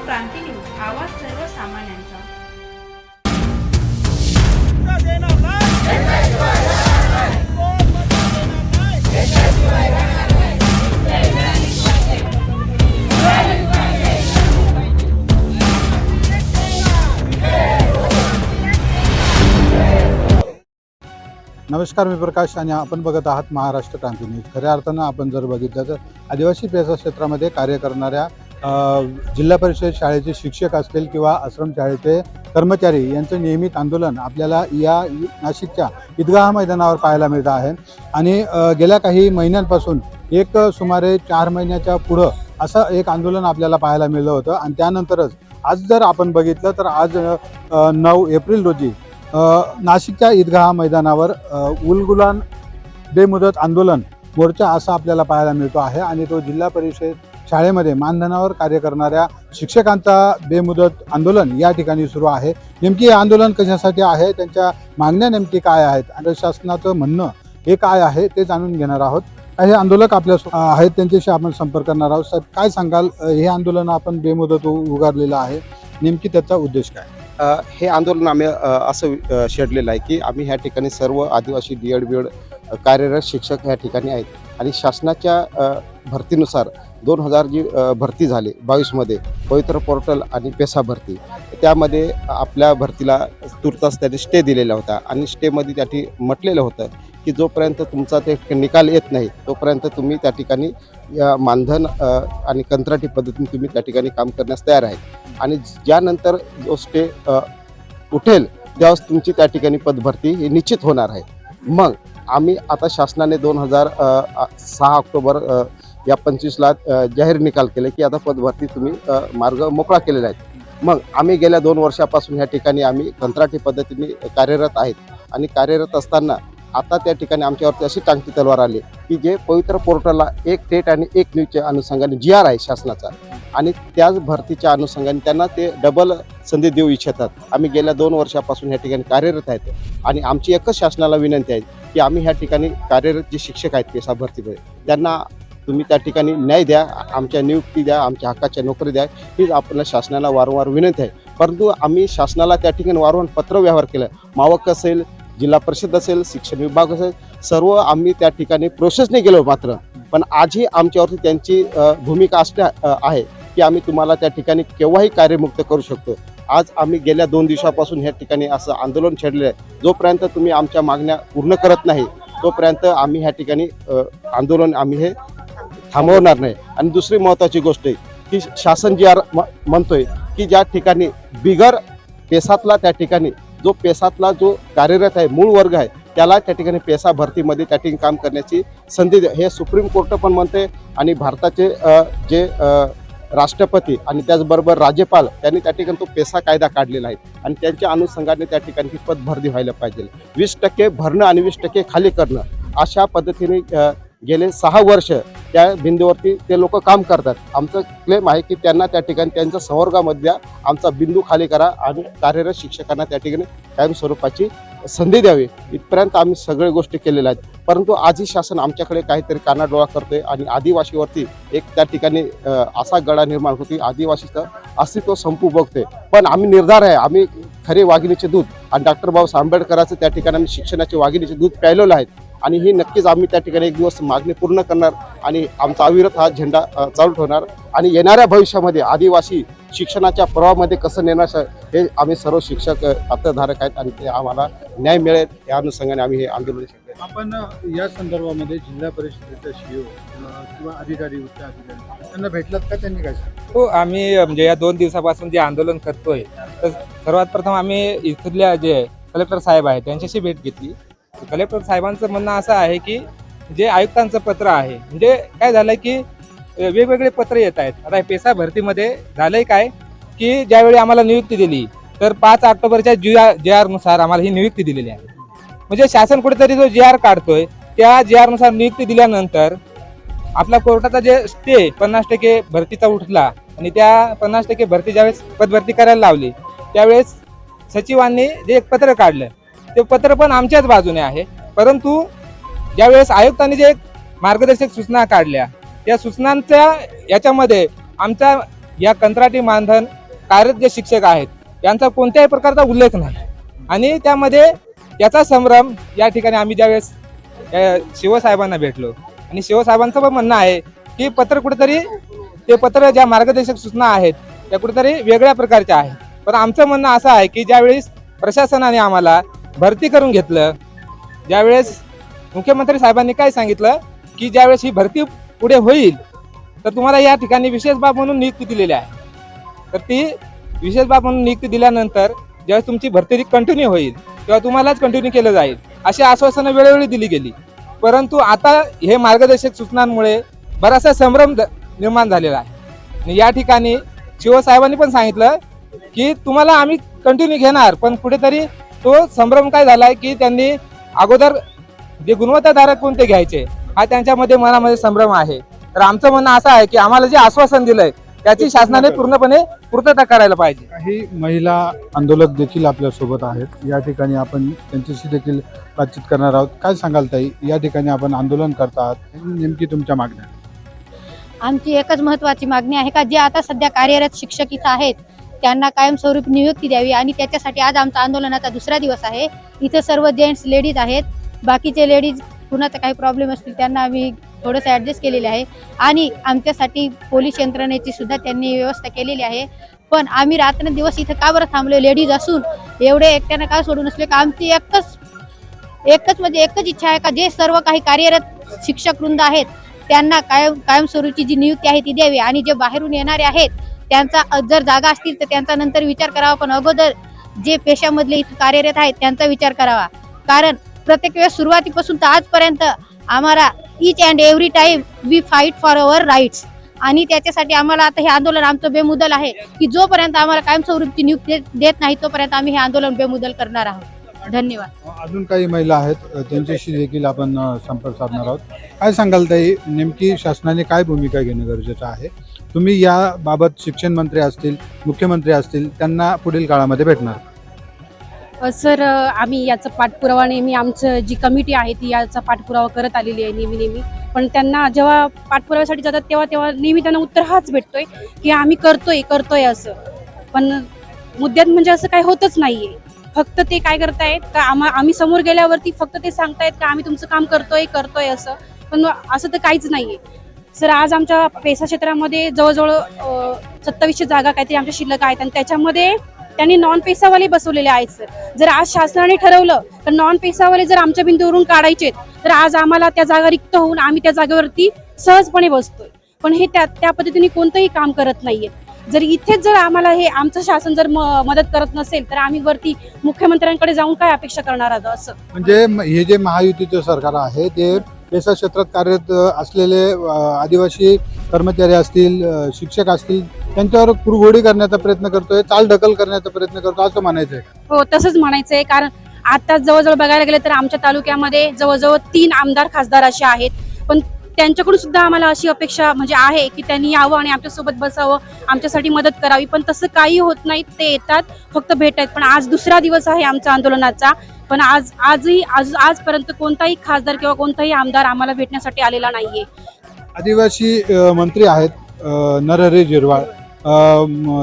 क्रांती news, आवाज सर्वसामान्यांचा। नमस्कार, मी प्रकाश आणि आपण बघत आहात महाराष्ट्र क्रांती न्यूज। खऱ्या अर्थानं आपण जर बघितलं तर आदिवासी पेसा क्षेत्रामध्ये कार्य करणाऱ्या जिल्हा परिषद शाळेचे शिक्षक असतील किंवा आश्रम शाळेचे कर्मचारी यांचं नियमित आंदोलन आपल्याला या नाशिकच्या ईदगाह मैदानावर पाहायला मिळत आहे। आणि गेल्या काही महिन्यांपासून एक सुमारे 4 महिन्याच्या पुढं असं एक आंदोलन आपल्याला पाहायला मिळलं होतं। आणि त्यानंतरच आज जर आपण बघितलं तर आज 9 एप्रिल रोजी नाशिकच्या ईदगाह मैदानावर उलगुलान बेमुदत आंदोलन मोर्चा असा आपल्याला पाहायला मिळतो आहे। आणि तो जिल्हा परिषद शाळेमध्ये मानधनावर कार्य करणाऱ्या शिक्षकांचा बेमुदत आंदोलन या ठिकाणी सुरू आहे। नेमकी हे आंदोलन कशासाठी आहे, त्यांच्या मागण्या नेमकी काय आहेत आणि शासनाचं म्हणणं हे काय आहे ते जाणून घेणार आहोत। काही आंदोलक आपल्या आहेत, त्यांच्याशी आपण संपर्क करणार आहोत। साहेब, काय सांगाल, हे आंदोलन आपण बेमुदत उगारलेलं आहे, नेमकी त्याचा उद्देश काय? हे आंदोलन आम्ही असं छेडलेलं आहे की आम्ही ह्या ठिकाणी सर्व आदिवासी DED BED कार्यरत शिक्षक ह्या ठिकाणी आहेत आणि शासनाच्या भरतीनुसार 2000 जी भरती झाली 22मध्ये पवित्र पोर्टल आणि पेसा भरती, त्यामध्ये आपल्या भरतीला तुर्तास त्यांनी स्टे दिलेला होता आणि स्टेमध्ये त्या ठिकाणी म्हटलेलं होतं की जोपर्यंत तुमचा ते निकाल येत नाही तोपर्यंत तुम्ही त्या ठिकाणी मानधन आणि कंत्राटी पद्धतीने तुम्ही त्या ठिकाणी काम करण्यास तयार आहेत आणि ज्यानंतर जो स्टे उठेल त्यावेळेस तुमची त्या ठिकाणी पदभरती ही निश्चित होणार आहे। मग आम्ही आता शासनाने 6 ऑक्टोबर या 25ला जाहीर निकाल केले की आता पदभरती तुम्ही मार्ग मोकळा केलेला आहे। मग आम्ही गेल्या 2 वर्षापासून ह्या ठिकाणी आम्ही कंत्राटी पद्धतीने कार्यरत आहेत आणि कार्यरत असताना आता त्या ठिकाणी आमच्यावरती अशी टांगती तलवार आली की जे पवित्र पोर्टलला एक थेट आणि एक न्यूजच्या अनुषंगाने GR आहे शासनाचा आणि त्याच भरतीच्या अनुषंगाने त्यांना ते डबल संधी देऊ इच्छितात। आम्ही गेल्या 2 वर्षापासून ह्या ठिकाणी कार्यरत आहेत आणि आमची एकच शासनाला विनंती आहे की आम्ही ह्या ठिकाणी कार्यरत जे शिक्षक आहेत पेसा भरतीमध्ये त्यांना तुम्ही त्या ठिकाणी न्याय द्या, आमच्या नियुक्ती द्या, आमच्या हक्काच्या नोकरी द्या, हीच आपल्या शासनाला वारंवार विनंती आहे। परंतु आम्ही शासनाला त्या ठिकाणी वारंवार पत्रव्यवहार केला, मावक असेल, जिल्हा परिषद असेल, शिक्षण विभाग असेल, सर्व आम्ही त्या ठिकाणी प्रोसेसने गेलो। मात्र पण आजही आमच्यावरती त्यांची भूमिका आहे की आम्ही तुम्हाला त्या ठिकाणी केव्हाही कार्यमुक्त करू शकतो। आज आम्ही गेल्या 2 दिवसापासून ह्या ठिकाणी असं आंदोलन छेडलेलं आहे, जोपर्यंत तुम्ही आमच्या मागण्या पूर्ण करत नाही तोपर्यंत आम्ही ह्या ठिकाणी आंदोलन आम्ही हे थांबवणार नाही। आणि दुसरी महत्त्वाची गोष्ट आहे की शासन GR म्हणतोय की ज्या ठिकाणी बिगर पेसातला त्या ठिकाणी जो पेसातला जो कार्यरत आहे मूळ वर्ग आहे त्याला त्या ठिकाणी पेसा भरतीमध्ये त्या ठिकाणी काम करण्याची संधी हे सुप्रीम कोर्ट पण म्हणते आणि भारताचे जे राष्ट्रपती आणि त्याचबरोबर राज्यपाल त्यांनी त्या ठिकाणी तो पेसा कायदा काढलेला आहे आणि त्यांच्या अनुषंगाने त्या ठिकाणी ही पदभरती व्हायला पाहिजे। 20% भरणं आणि 20% खाली करणं अशा पद्धतीने गेले 6 वर्ष त्या बिंदूवरती ते लोक काम करतात। आमचं क्लेम आहे की त्यांना त्या ठिकाणी त्यांच्या संवर्गामध्ये आमचा बिंदू खाली करा आणि कार्यरत शिक्षकांना त्या ठिकाणी कायमस्वरूपाची संधी द्यावी, इथपर्यंत आम्ही सगळ्या गोष्टी केलेल्या आहेत। परंतु आजही शासन आमच्याकडे काहीतरी कानाडोळा करतोय आणि आदिवासीवरती एक त्या ठिकाणी असा गडा निर्माण होतो, आदिवासीचं अस्तित्व संपू बघतोय। पण आम्ही निर्धार आहे, आम्ही खरे वाघिणीचे दूध आणि डॉक्टर बाबासाहेब आंबेडकरांचं त्या ठिकाणी आम्ही शिक्षणाचे वाघिणीचे दूध प्यायलेलं आहे आणि ही नक्कीच आम्ही त्या ठिकाणी एक दिवस मागणी पूर्ण करणार आणि आमचा अविरत हा झेंडा चालू ठेवणार आणि येणाऱ्या भविष्यामध्ये आदिवासी शिक्षणाच्या प्रवाहामध्ये कसं नेणार हे आम्ही सर्व शिक्षक पत्रधारक आहेत आणि ते आम्हाला न्याय मिळेल या अनुषंगाने आम्ही हे आंदोलन केले। आपण या संदर्भामध्ये जिल्हा परिषदेचे CEO किंवा अधिकारी, उच्च अधिकारी त्यांना भेटलात का? त्यांनी काय सांगितलं? हो, आम्ही म्हणजे या 2 दिवसापासून जे आंदोलन करतोय तर सर्वात प्रथम आम्ही इथल्या जे कलेक्टर साहेब आहेत त्यांच्याशी भेट घेतली। कलेक्टर साहेबांचं म्हणणं असं आहे की जे आयुक्तांचं पत्र आहे, म्हणजे काय झालं की वेगवेगळे पत्र येत आहेत। आता पेसा भरतीमध्ये झालंय काय की ज्यावेळी आम्हाला नियुक्ती दिली तर 5 ऑक्टोबरच्या GR नुसार आम्हाला ही नियुक्ती दिलेली आहे। म्हणजे शासन कुठेतरी जो GR काढतोय त्या GR नुसार नियुक्ती दिल्यानंतर आपला कोर्टाचा जे स्टे 50% भरतीचा उठला आणि त्या 50% भरती ज्यावेळेस पदभरती करायला लावली त्यावेळेस सचिवांनी जे एक पत्र काढलं ते पत्र पण आमच्याच बाजूने आहे। परंतु ज्यावेळेस आयुक्तांनी जे मार्गदर्शक सूचना काढल्या त्या सूचनांच्या याच्यामध्ये आमचा या कंत्राटी मानधन कार्यरत जे शिक्षक आहेत यांचा कोणत्याही प्रकारचा उल्लेख नाही आणि त्यामध्ये याचा संभ्रम या ठिकाणी आम्ही ज्यावेळेस शिवसाहेबांना भेटलो आणि शिवसाहेबांचं पण म्हणणं आहे की पत्र कुठेतरी ते पत्र ज्या मार्गदर्शक सूचना आहेत त्या कुठेतरी वेगळ्या प्रकारच्या आहेत. पण आमचं म्हणणं असं आहे की ज्यावेळेस प्रशासनाने आम्हाला भरती करून घेतलं, ज्यावेळेस मुख्यमंत्री साहेबांनी काय सांगितलं की ज्यावेळेस ही भरती पुढे होईल तर तुम्हाला या ठिकाणी विशेष बाब म्हणून नियुक्ती दिलेली आहे. तर ती विशेष बाब म्हणून नियुक्ती दिल्यानंतर ज्यावेळेस तुमची भरती कंटिन्यू होईल तेव्हा तुम्हालाच कंटिन्यू केलं जाईल अशी आश्वासनं वेळोवेळी दिली गेली. परंतु आता हे मार्गदर्शक सूचनांमुळे बराचसा संभ्रम निर्माण झालेला आहे आणि या ठिकाणी शिवसाहेबांनी पण सांगितलं की तुम्हाला आम्ही कंटिन्यू घेणार, पण कुठेतरी तो संभ्रम काय झाला आहे की त्यांनी अगोदर जे गुणवत्ताधारक कोणते घ्यायचे हा त्यांच्यामध्ये मनामध्ये संभ्रम आहे. तर आमचं म्हणणं असं आहे की आम्हाला जे आश्वासन दिलंय त्याची शासनाने पूर्णपणे पूर्तता करायला पाहिजे. काही महिला आंदोलक देखील आपल्या सोबत आहेत. या ठिकाणी आपण त्यांच्याशी देखील बातचीत करणार आहोत. काय सांगाल ताई, या ठिकाणी आपण आंदोलन करतात, नेमकी तुमच्या मागण्या? आमची एकच महत्त्वाची मागणी आहे का जे आता सध्या कार्यरत शिक्षक इथं आहेत त्यांना कायमस्वरूपी नियुक्ती द्यावी आणि त्याच्यासाठी आज आमचा आंदोलनाचा दुसरा दिवस आहे. इथं सर्व जेंट्स लेडीज आहेत, बाकीचे लेडीज कुणाचा काही प्रॉब्लेम असतील त्यांना आम्ही थोडंसं ॲडजस्ट केलेले आहे आणि आमच्यासाठी पोलीस यंत्रणेची सुद्धा त्यांनी व्यवस्था केलेली आहे. पण आम्ही रात्रंदिवस इथं का बरं थांबलो, लेडीज असून एवढे एकट्यानं का सोडून असले का आमची एकच इच्छा आहे का जे सर्व काही कार्यरत शिक्षक वृंद आहेत त्यांना कायमस्वरूपी जी नियुक्ती आहे ती द्यावी आणि जे बाहेरून येणारे आहेत त्यांचा जर जागा असतील तर त्यांचा नंतर विचार करावा, पण अगोदर जे पेशामधले इथं कार्यरत आहेत त्यांचा विचार करावा. कारण प्रत्येक वेळेस सुरुवातीपासून तर आजपर्यंत आम्हाला each and every time we fight for our rights आणि त्याच्यासाठी आम्हाला आता हे आंदोलन आमचं बेमुदल आहे की जोपर्यंत आम्हाला कायमस्वरूपी नियुक्ती देत नाही तोपर्यंत आम्ही हे आंदोलन बेमुदल करणार आहोत. धन्यवाद. अजून काही महिला आहेत, त्यांच्याशी देखील आपण संपर्क साधणार आहोत. काय सांगाल ताई, नेमकी शासनाने काय भूमिका घेणं गरजेचं आहे? तुम्ही याबाबत शिक्षण मंत्री असतील, मुख्यमंत्री असतील, त्यांना पुढील काळामध्ये भेटणार? सर, आम्ही याचा पाठपुरावा नेहमी आमचं जी कमिटी आहे ती याचा पाठपुरावा करत आलेली आहे नेहमी. पण त्यांना जेव्हा पाठपुराव्यासाठी जातात तेव्हा नेहमी त्यांना उत्तर हाच भेटतोय की आम्ही करतोय असं. पण मुद्द्यात म्हणजे असं काही होतच नाहीये. फक्त ते काय करतायत का आम्ही समोर गेल्यावरती फक्त ते सांगतायत का आम्ही तुमचं काम करतोय असं, पण असं तर काहीच नाहीये. सर, आज आमच्या पेसा क्षेत्रामध्ये जवळजवळ 2700 जागा काहीतरी आमच्या शिल्लक आहेत आणि त्याच्यामध्ये त्यांनी नॉन पेसावाले बसवलेले आहेत. सर, जर आज शासनाने ठरवलं तर नॉन पेसावाले जर आमच्या बिंदूवरून काढायचे तर आज आम्हाला त्या जागा रिक्त होऊन आम्ही त्या जागेवरती सहजपणे बसतोय. पण हे त्या पद्धतीने कोणतंही काम करत नाहीये. जर इथेच जर आम्हाला हे आमचं शासन जर मदत करत नसेल तर आम्ही वरती मुख्यमंत्र्यांकडे जाऊन काय अपेक्षा करणार आहोत असं. म्हणजे हे जे महायुतीचं सरकार आहे ते पेसा क्षेत्रात कार्यरत असलेले आदिवासी कर्मचारी असतील, शिक्षक असतील, त्यांच्यावर कुरघोडी करण्याचा प्रयत्न करतोय, चालढकल करण्याचा प्रयत्न करतो असं म्हणायचंय? हो, तसंच म्हणायचंय. कारण आता जवळजवळ बघायला गेलं तर आमच्या तालुक्यामध्ये जवळजवळ 3 आमदार खासदार असे आहेत. पण त्यांच्याकडून सुद्धा आम्हाला अशी अपेक्षा म्हणजे आहे की त्यांनी यावं आणि आमच्यासोबत बसावं, आमच्यासाठी मदत करावी. पण तसं काही होत नाही. ते येतात, फक्त भेटतात. पण आज दुसरा दिवस आहे आमचा आंदोलनाचा, पण आजपर्यंत कोणताही खासदार किंवा कोणताही आमदार आम्हाला भेटण्यासाठी आलेला नाहीये. आदिवासी मंत्री आहेत नरहरी झिरवाळ,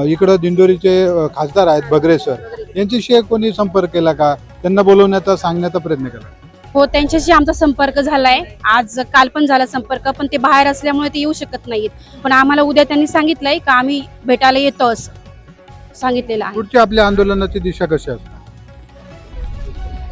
इकडं दिंडोरीचे खासदार आहेत बगरे सर, यांच्याशी कोणी संपर्क केला का? त्यांना बोलवण्याचा, सांगण्याचा प्रयत्न केला? हो, त्यांच्याशी आमचा संपर्क झालाय. काल पण झाला संपर्क, पण ते बाहेर असल्यामुळे ते येऊ शकत नाहीत. पण आम्हाला उद्या त्यांनी सांगितलंय का आम्ही भेटायला येतो असं सांगितलेलं आहे. पुढची आपल्या आंदोलनाची दिशा कशी असते?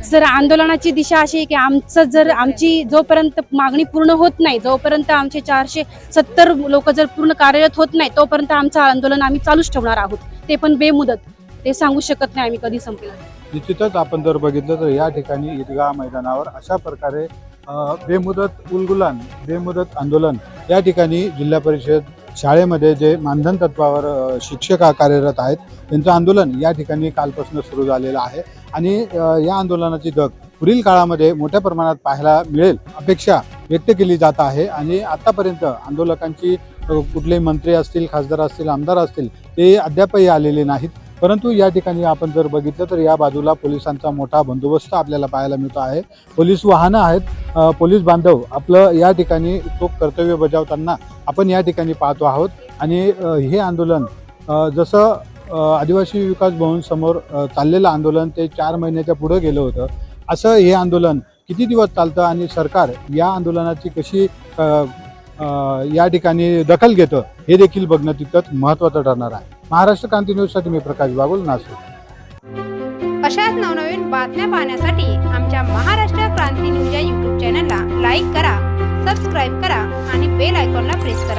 सर, आंदोलनाची दिशा अशी आहे की आमची जोपर्यंत मागणी पूर्ण होत नाही, जोपर्यंत आमचे 470 लोक जर पूर्ण कार्यरत होत नाही तोपर्यंत आमचं आंदोलन आम्ही चालूच ठेवणार आहोत. ते पण बेमुदत. ते सांगू शकत नाही आम्ही कधी संपलं. निश्चितच आपण जर बघितलं तर या ठिकाणी ईदगाह मैदानावर अशा प्रकारे बेमुदत आंदोलन या ठिकाणी जिल्हा परिषद शाळेमध्ये जे मानधन तत्वावर शिक्षक कार्यरत आहेत त्यांचं आंदोलन या ठिकाणी कालपासून सुरू झालेलं आहे आणि या आंदोलनाची दग पुढील काळामध्ये मोठ्या प्रमाणात पाहायला मिळेल अपेक्षा व्यक्त केली जात आहे. आणि आतापर्यंत आंदोलकांची कुठले मंत्री असतील, खासदार असतील, आमदार असतील ते अद्यापही आलेले नाहीत. परंतु या ठिकाणी आपण जर बघितलं तर या बाजूला पोलिसांचा मोठा बंदोबस्त आपल्याला पाहायला मिळतो आहे. पोलीस वाहनं आहेत. पोलीस बांधव आपलं या ठिकाणी चोख कर्तव्य बजावताना आपण या ठिकाणी पाहतो आहोत. आणि हे आंदोलन जसं आदिवासी विकास भवन समोर चाललेलं आंदोलन ते 4 महिन्याच्या पुढे गेलं होतं, असं हे आंदोलन किती दिवस चालतं आणि सरकार या आंदोलनाची कशी या ठिकाणी दखल घेतं हे देखील बघणं तितकंच महत्त्वाचं ठरणार आहे. महाराष्ट्र क्रांती न्यूजसाठी मी प्रकाश बागुल, नाशिक. अशाच नवनवीन बातम्या पाहण्यासाठी आमच्या महाराष्ट्र क्रांती न्यूज या यूट्यूब चॅनलला लाईक करा, सबस्क्राईब करा आणि बेल आयकॉनला प्रेस करा.